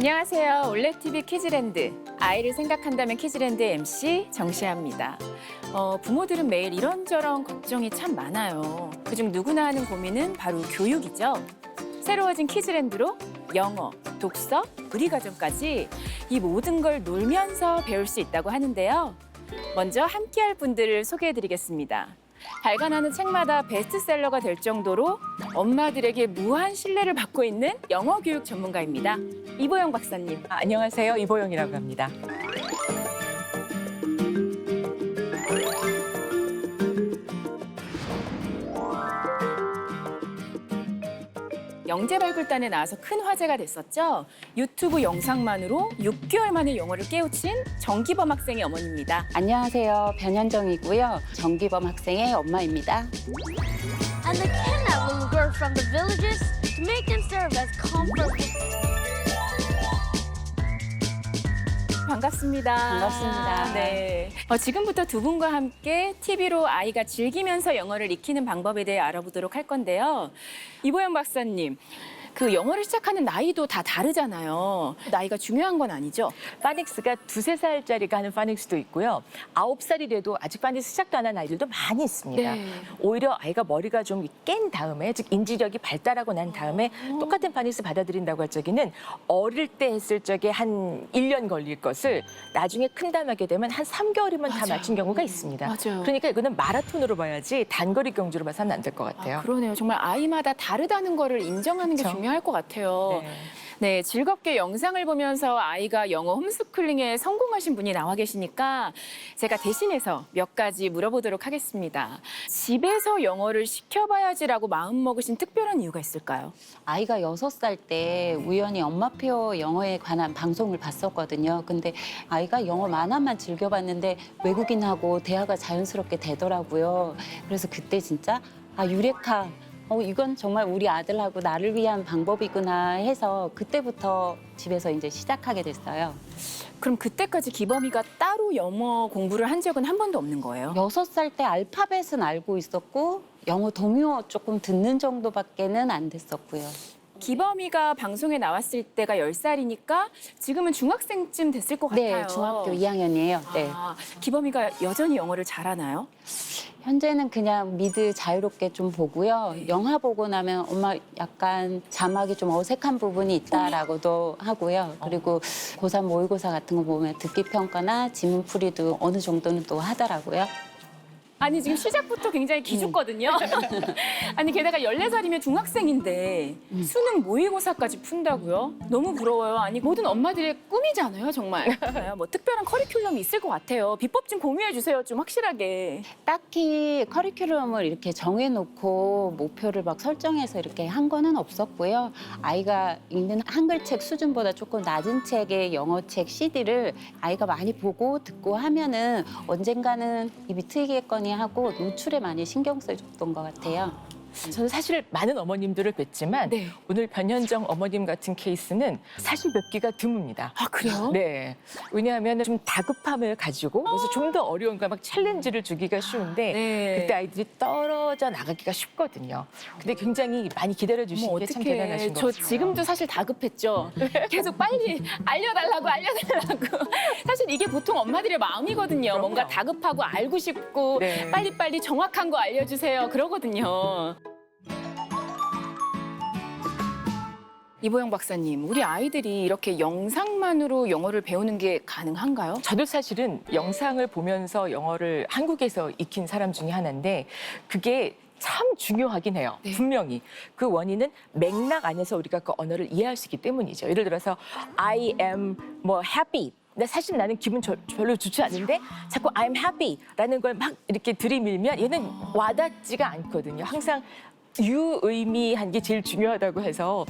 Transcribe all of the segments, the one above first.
안녕하세요. 올레TV 키즈랜드. 아이를 생각한다면 키즈랜드의 MC 정시아입니다. 부모들은 매일 이런저런 걱정이 참 많아요. 그중 누구나 하는 고민은 바로 교육이죠. 새로워진 키즈랜드로 영어, 독서, 의리과정까지 이 모든 걸 놀면서 배울 수 있다고 하는데요. 먼저 함께할 분들을 소개해드리겠습니다. 발간하는 책마다 베스트셀러가 될 정도로 엄마들에게 무한 신뢰를 받고 있는 영어 교육 전문가입니다. 이보영 박사님. 안녕하세요. 이보영이라고 합니다. 영재발굴단에 나와서 큰 화제가 됐었죠. 유튜브 영상만으로 6개월 만에 영어를 깨우친 정기범 학생의 어머니입니다. 안녕하세요. 변현정이고요. 정기범 학생의 엄마입니다. And they kidnap little girls from the villages to make them serve as comfort. 반갑습니다. 반갑습니다. 네. 지금부터 두 분과 함께 TV로 아이가 즐기면서 영어를 익히는 방법에 대해 알아보도록 할 건데요. 이보영 박사님, 그 영어를 시작하는 나이도 다 다르잖아요. 나이가 중요한 건 아니죠? 파닉스가 2~3살짜리가 하는 파닉스도 있고요. 9살이 돼도 아직 파닉스 시작도 안 한 아이들도 많이 있습니다. 네. 오히려 아이가 머리가 좀 깬 다음에, 즉 인지력이 발달하고 난 다음에 똑같은 파닉스 받아들인다고 할 적에는 어릴 때 했을 적에 한 1년 걸릴 것을 나중에 큰담하게 되면 한 3개월이면 다 맞아요. 맞춘 경우가 있습니다. 맞아요. 그러니까 이거는 마라톤으로 봐야지 단거리 경주로 봐서는 안 될 것 같아요. 그러네요. 정말 아이마다 다르다는 거를 인정하는 게 그렇죠. 중요할 것 같아요. 네. 네, 즐겁게 영상을 보면서 아이가 영어 홈스쿨링에 성공하신 분이 나와 계시니까 제가 대신해서 몇 가지 물어보도록 하겠습니다. 집에서 영어를 시켜봐야지라고 마음먹으신 특별한 이유가 있을까요? 아이가 6살 때 우연히 엄마표 영어에 관한 방송을 봤었거든요. 근데 아이가 영어 만화만 즐겨봤는데 외국인하고 대화가 자연스럽게 되더라고요. 그래서 그때 진짜 유레카! 이건 정말 우리 아들하고 나를 위한 방법이구나 해서 그때부터 집에서 이제 시작하게 됐어요. 그럼 그때까지 기범이가 따로 영어 공부를 한 적은 한 번도 없는 거예요? 6살 때 알파벳은 알고 있었고 영어 동요 조금 듣는 정도밖에는 안 됐었고요. 기범이가 방송에 나왔을 때가 10살이니까 지금은 중학생쯤 됐을 것 같아요. 네, 중학교 2학년이에요. 네. 기범이가 여전히 영어를 잘하나요? 현재는 그냥 미드 자유롭게 좀 보고요. 영화 보고 나면 엄마 약간 자막이 좀 어색한 부분이 있다라고도 하고요. 그리고 고3 모의고사 같은 거 보면 듣기 평가나 지문풀이도 어느 정도는 또 하더라고요. 아니 지금 시작부터 굉장히 기죽거든요. 아니 게다가 14살이면 중학생인데 수능 모의고사까지 푼다고요? 너무 부러워요. 아니 모든 엄마들의 꿈이잖아요, 정말. 뭐 특별한 커리큘럼이 있을 것 같아요. 비법 좀 공유해 주세요, 좀 확실하게. 딱히 커리큘럼을 이렇게 정해놓고 목표를 막 설정해서 이렇게 한 거는 없었고요. 아이가 읽는 한글책 수준보다 조금 낮은 책의 영어책 CD를 아이가 많이 보고 듣고 하면은 언젠가는 입이 트이겠거니 하고 노출에 많이 신경 써줬던 것 같아요. 저는 사실 많은 어머님들을 뵀지만 네. 오늘 변현정 어머님 같은 케이스는 사실 뵙기가 드뭅니다. 아, 그래요? 네. 왜냐하면 좀 다급함을 가지고 그래서 좀 더 어려운 거 막 챌린지를 주기가 쉬운데 네. 그때 아이들이 떨어져 나가기가 쉽거든요. 근데 굉장히 많이 기다려 주신 게 참 대단하신 것 저 같아요. 지금도 사실 다급했죠. 계속 빨리 알려달라고. 사실 이게 보통 엄마들의 마음이거든요. 그럼요. 뭔가 다급하고 알고 싶고 네. 빨리빨리 정확한 거 알려주세요. 그러거든요. 이보영 박사님, 우리 아이들이 이렇게 영상만으로 영어를 배우는 게 가능한가요? 저도 사실은 영상을 보면서 영어를 한국에서 익힌 사람 중에 하나인데 그게 참 중요하긴 해요. 네. 분명히. 그 원인은 맥락 안에서 우리가 그 언어를 이해할 수 있기 때문이죠. 예를 들어서 I am happy. 근데 사실 나는 기분 별로 좋지 않은데 자꾸 I'm happy라는 걸 막 이렇게 들이밀면 얘는 와닿지가 않거든요. 항상 유의미한 게 제일 중요하다고 해서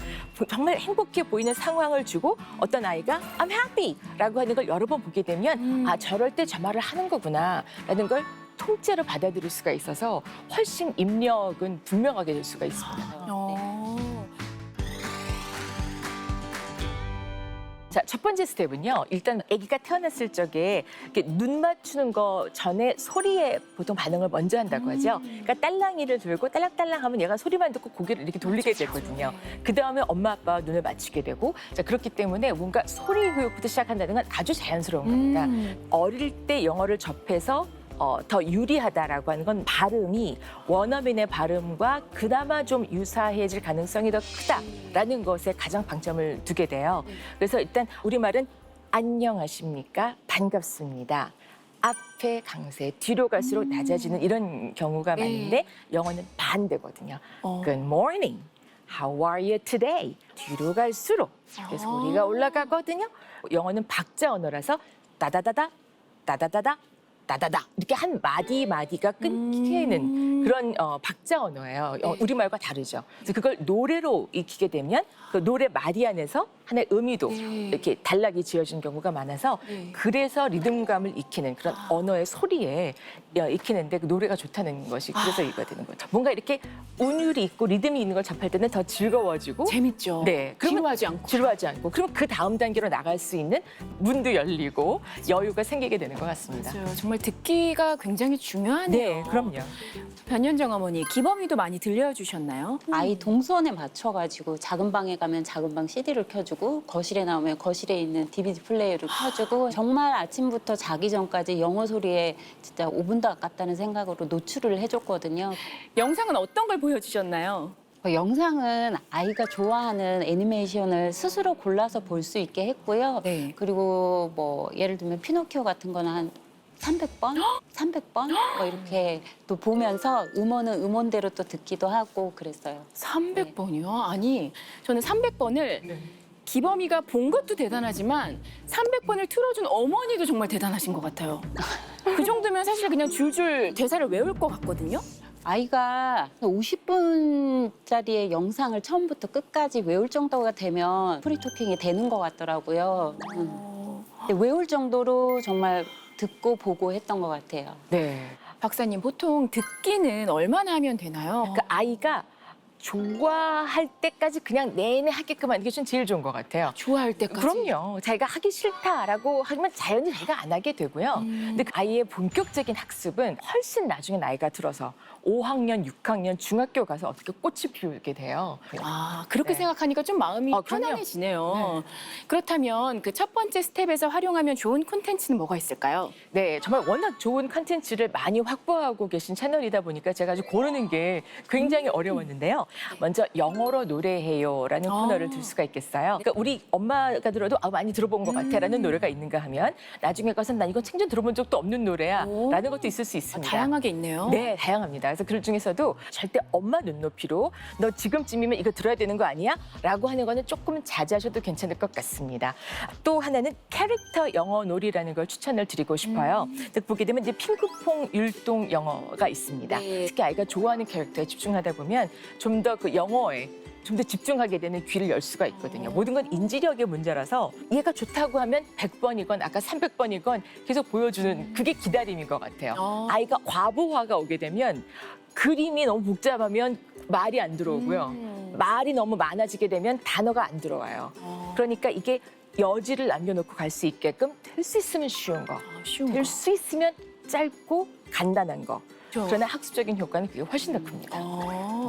정말 행복해 보이는 상황을 주고 어떤 아이가 I'm happy라고 하는 걸 여러 번 보게 되면 저럴 때 저 말을 하는 거구나라는 걸 통째로 받아들일 수가 있어서 훨씬 입력은 분명하게 될 수가 있습니다. 자, 첫 번째 스텝은요. 일단 아기가 태어났을 적에 이렇게 눈 맞추는 거 전에 소리에 보통 반응을 먼저 한다고 하죠. 그러니까 딸랑이를 들고 딸랑딸랑 하면 얘가 소리만 듣고 고개를 이렇게 돌리게 되거든요. 그다음에 엄마 아빠가 눈을 맞추게 되고 자, 그렇기 때문에 뭔가 소리 교육부터 시작한다는 건 아주 자연스러운 겁니다. 어릴 때 영어를 접해서 더 유리하다라고 하는 건 발음이 원어민의 발음과 그나마 좀 유사해질 가능성이 더 크다라는 것에 가장 방점을 두게 돼요. 그래서 일단 우리말은 안녕하십니까? 반갑습니다. 앞에 강세, 뒤로 갈수록 낮아지는 이런 경우가 많은데 영어는 반대거든요. Good morning. How are you today? 뒤로 갈수록 이렇게 소리가 올라가거든요. 영어는 박자 언어라서 따다다다, 따다다다, 따다다 이렇게 한 마디 마디가 끊기는 그런 박자 언어예요. 우리말과 다르죠. 그래서 그걸 노래로 익히게 되면 그 노래 마디 안에서 하나의 의미도 이렇게 단락이 지어진 경우가 많아서 그래서 리듬감을 익히는 그런 언어의 소리에 익히는데 그 노래가 좋다는 것이 그래서 이거가 되는 거죠. 뭔가 이렇게 운율이 있고 리듬이 있는 걸 접할 때는 더 즐거워지고 재밌죠. 네, 지루하지 않고 그러면 그 다음 단계로 나갈 수 있는 문도 열리고 여유가 생기게 되는 것 같습니다. 맞아요. 정말 듣기가 굉장히 중요하네요. 네, 그럼요. 변현정 어머니, 기범이도 많이 들려주셨나요? 아이 동선에 맞춰가지고 작은 방에 가면 작은 방 CD를 켜주고 거실에 나오면 거실에 있는 DVD 플레이어를 켜주고 정말 아침부터 자기 전까지 영어 소리에 진짜 5분도 아깝다는 생각으로 노출을 해줬거든요. 영상은 어떤 걸 보여주셨나요? 영상은 아이가 좋아하는 애니메이션을 스스로 골라서 볼 수 있게 했고요. 네. 그리고 뭐 예를 들면 피노키오 같은 거는 한 300번? 300번? 뭐 이렇게 또 보면서 음원은 음원대로 또 듣기도 하고 그랬어요. 300번이요? 아니, 저는 300번을 기범이가 본 것도 대단하지만 300번을 틀어준 어머니도 정말 대단하신 것 같아요. 그 정도면 사실 그냥 줄줄 대사를 외울 것 같거든요. 아이가 50분짜리의 영상을 처음부터 끝까지 외울 정도가 되면 프리토킹이 되는 것 같더라고요. 근데 외울 정도로 정말 듣고 보고 했던 것 같아요. 네. 박사님, 보통 듣기는 얼마나 하면 되나요? 그 아이가 좋아할 때까지 그냥 내내 하게끔 하는 게 좀 제일 좋은 것 같아요. 좋아할 때까지? 그럼요. 자기가 하기 싫다라고 하면 자연히 자기가 안 하게 되고요. 근데 그 아이의 본격적인 학습은 훨씬 나중에 나이가 들어서 5학년, 6학년, 중학교 가서 어떻게 꽃이 피우게 돼요. 아, 그렇게 네. 생각하니까 좀 마음이 아, 그럼요. 편안해지네요. 그렇다면 그 첫 번째 스텝에서 활용하면 좋은 콘텐츠는 뭐가 있을까요? 네, 정말 워낙 좋은 컨텐츠를 많이 확보하고 계신 채널이다 보니까 제가 아주 고르는 게 굉장히 어려웠는데요. 먼저 영어로 노래해요라는 코너를 들 수가 있겠어요. 그러니까 우리 엄마가 들어도 많이 들어본 것 같아라는 노래가 있는가 하면 나중에 가서 난 이건 생전 들어본 적도 없는 노래야라는 것도 있을 수 있습니다. 다양하게 있네요. 네, 다양합니다. 그래서 그 중에서도 절대 엄마 눈높이로 너 지금쯤이면 이거 들어야 되는 거 아니야? 라고 하는 거는 조금 자제하셔도 괜찮을 것 같습니다. 또 하나는 캐릭터 영어 놀이라는 걸 추천을 드리고 싶어요. 보게 되면 이제 핑크퐁 율동 영어가 있습니다. 네. 특히 아이가 좋아하는 캐릭터에 집중하다 보면 좀 더 그 영어에 좀 더 집중하게 되는 귀를 열 수가 있거든요. 모든 건 인지력의 문제라서 얘가 좋다고 하면 100번이건 아까 300번이건 계속 보여주는 그게 기다림인 것 같아요. 아이가 과부하가 오게 되면 그림이 너무 복잡하면 말이 안 들어오고요. 말이 너무 많아지게 되면 단어가 안 들어와요. 그러니까 이게 여지를 남겨놓고 갈 수 있게끔 될 수 있으면 쉬운 거, 쉬운 될 수 있으면 짧고 간단한 거. 그렇죠. 그러나 학습적인 효과는 그게 훨씬 더 큽니다.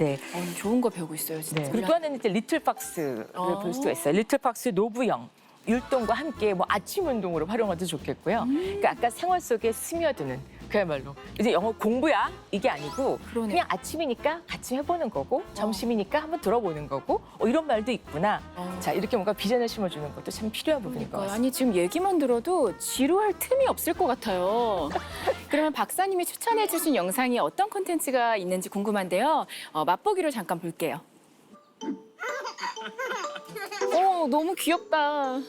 네. 좋은 거 배우고 있어요, 진짜. 네. 그리고 또 하나는 이제 리틀 박스를 볼 수가 있어요. 리틀 박스 노부영. 율동과 함께 뭐 아침 운동으로 활용해도 좋겠고요. 그러니까 아까 생활 속에 스며드는 그야말로 이제 영어 공부야 이게 아니고 그러네요. 그냥 아침이니까 같이 해보는 거고 점심이니까 한번 들어보는 거고 이런 말도 있구나. 자 이렇게 뭔가 비전을 심어주는 것도 참 필요한 부분인 것 같습니다. 아니 지금 얘기만 들어도 지루할 틈이 없을 것 같아요. 그러면 박사님이 추천해 주신 영상이 어떤 콘텐츠가 있는지 궁금한데요. 맛보기로 잠깐 볼게요. 너무 귀엽다.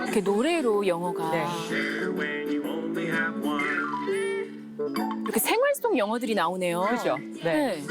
이렇게 노래로 영어가 네. 이렇게 생활 속 영어들이 나오네요. 그죠? 네.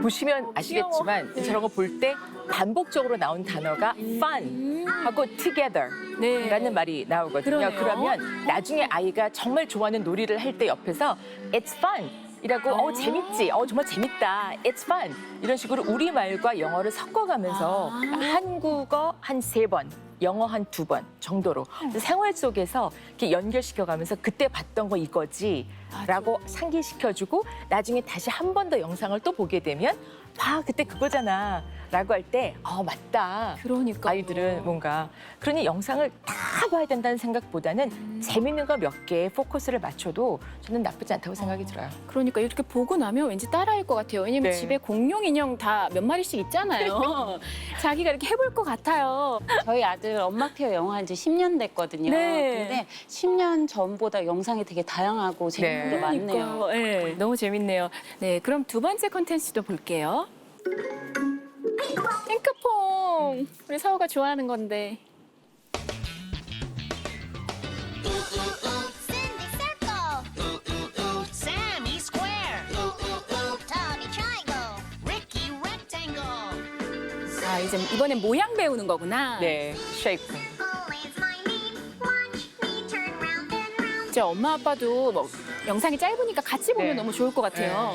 보시면 아시겠지만 귀여워. 저런 거 볼 때 반복적으로 나온 단어가 fun 하고 together 네. 라는 말이 나오거든요. 그러네요. 그러면 나중에 아이가 정말 좋아하는 놀이를 할 때 옆에서 it's fun, 이라고 재밌지, 정말 재밌다, it's fun 이런 식으로 우리말과 영어를 섞어가면서 한국어 한 3번, 영어 한 2번 정도로 생활 속에서 이렇게 연결시켜가면서 그때 봤던 거 이거지라고 상기시켜주고 나중에 다시 한 번 더 영상을 또 보게 되면 봐 그때 그거잖아 라고 할 때 맞다. 그러니까 아이들은 뭔가 그러니 영상을 다 봐야 된다는 생각보다는 재밌는 거 몇 개에 포커스를 맞춰도 저는 나쁘지 않다고 생각이 들어요. 그러니까 이렇게 보고 나면 왠지 따라할 것 같아요. 왜냐면 네. 집에 공룡 인형 다 몇 마리씩 있잖아요. 자기가 이렇게 해볼 것 같아요. 저희 아들 엄마표 영어 한 지 10년 됐거든요. 네. 근데 10년 전보다 영상이 되게 다양하고 재밌는 게 많네요. 그러니까요. 네, 너무 재밌네요. 네, 그럼 두 번째 컨텐츠도 볼게요. 핑크퐁! 우리 서우가 좋아하는 건데. Cindy Circle. Sammy Square. Tommy Triangle. Ricky Rectangle. 아, 이제 이번엔 모양 배우는 거구나. 네, 쉐이프. Always my name. Watch me turn round and round. 이제 엄마 아빠도 뭐 영상이 짧으니까 같이 보면 네. 너무 좋을 것 같아요.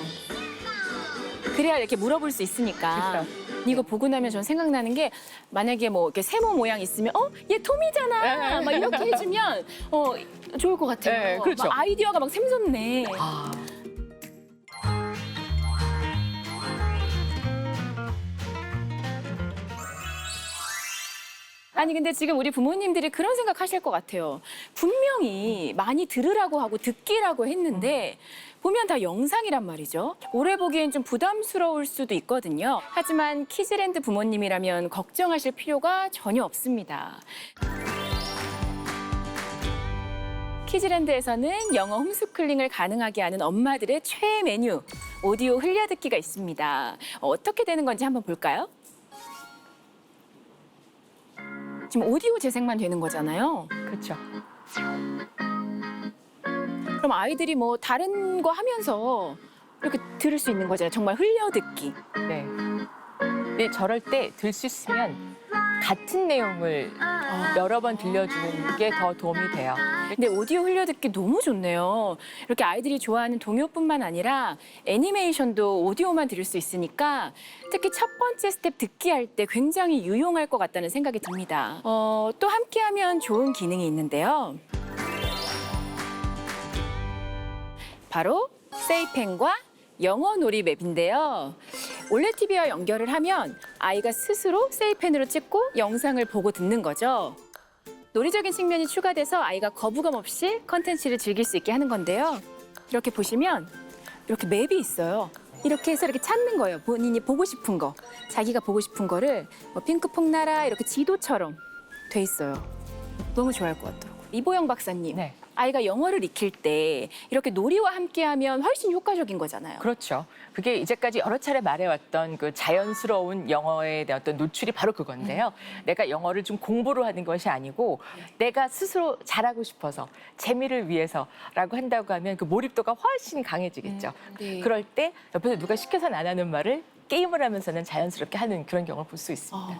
그래야 이렇게 물어볼 수 있으니까. 이거 보고 나면 전 생각나는 게 만약에 뭐 이렇게 세모 모양 있으면 얘 톰이잖아. 막 이렇게 해주면 좋을 것 같아요. 네, 그렇죠. 막 아이디어가 막 샘솟네. 아니 근데 지금 우리 부모님들이 그런 생각하실 것 같아요. 분명히 많이 들으라고 하고 듣기라고 했는데 보면 다 영상이란 말이죠. 오래 보기엔 좀 부담스러울 수도 있거든요. 하지만 키즈랜드 부모님이라면 걱정하실 필요가 전혀 없습니다. 키즈랜드에서는 영어 홈스쿨링을 가능하게 하는 엄마들의 최애 메뉴 오디오 흘려듣기가 있습니다. 어떻게 되는 건지 한번 볼까요? 지금 오디오 재생만 되는 거잖아요. 그렇죠. 그럼 아이들이 뭐 다른 거 하면서 이렇게 들을 수 있는 거잖아요. 정말 흘려듣기. 네. 근데 저럴 때 들 수 있으면 같은 내용을 여러 번 들려주는 게 더 도움이 돼요. 근데 오디오 흘려듣기 너무 좋네요. 이렇게 아이들이 좋아하는 동요뿐만 아니라 애니메이션도 오디오만 들을 수 있으니까 특히 첫 번째 스텝 듣기 할 때 굉장히 유용할 것 같다는 생각이 듭니다. 또 함께하면 좋은 기능이 있는데요. 바로 세이펜과 영어 놀이 맵인데요. 올레 TV와 연결을 하면 아이가 스스로 세이펜으로 찍고 영상을 보고 듣는 거죠. 놀이적인 측면이 추가돼서 아이가 거부감 없이 컨텐츠를 즐길 수 있게 하는 건데요. 이렇게 보시면 이렇게 맵이 있어요. 이렇게 해서 이렇게 찾는 거예요. 본인이 보고 싶은 거, 자기가 보고 싶은 거를 뭐 핑크퐁 나라 이렇게 지도처럼 돼 있어요. 너무 좋아할 것 같더라고요. 이보영 박사님, 네. 아이가 영어를 익힐 때 이렇게 놀이와 함께하면 훨씬 효과적인 거잖아요. 그렇죠. 그게 이제까지 여러 차례 말해왔던 그 자연스러운 영어에 대한 어떤 노출이 바로 그건데요. 내가 영어를 좀 공부를 하는 것이 아니고 내가 스스로 잘하고 싶어서 재미를 위해서라고 한다고 하면 그 몰입도가 훨씬 강해지겠죠. 네. 그럴 때 옆에서 누가 시켜서는 안 하는 말을 게임을 하면서는 자연스럽게 하는 그런 경우를 볼 수 있습니다.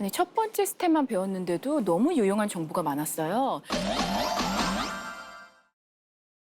아니, 첫 번째 스텝만 배웠는데도 너무 유용한 정보가 많았어요.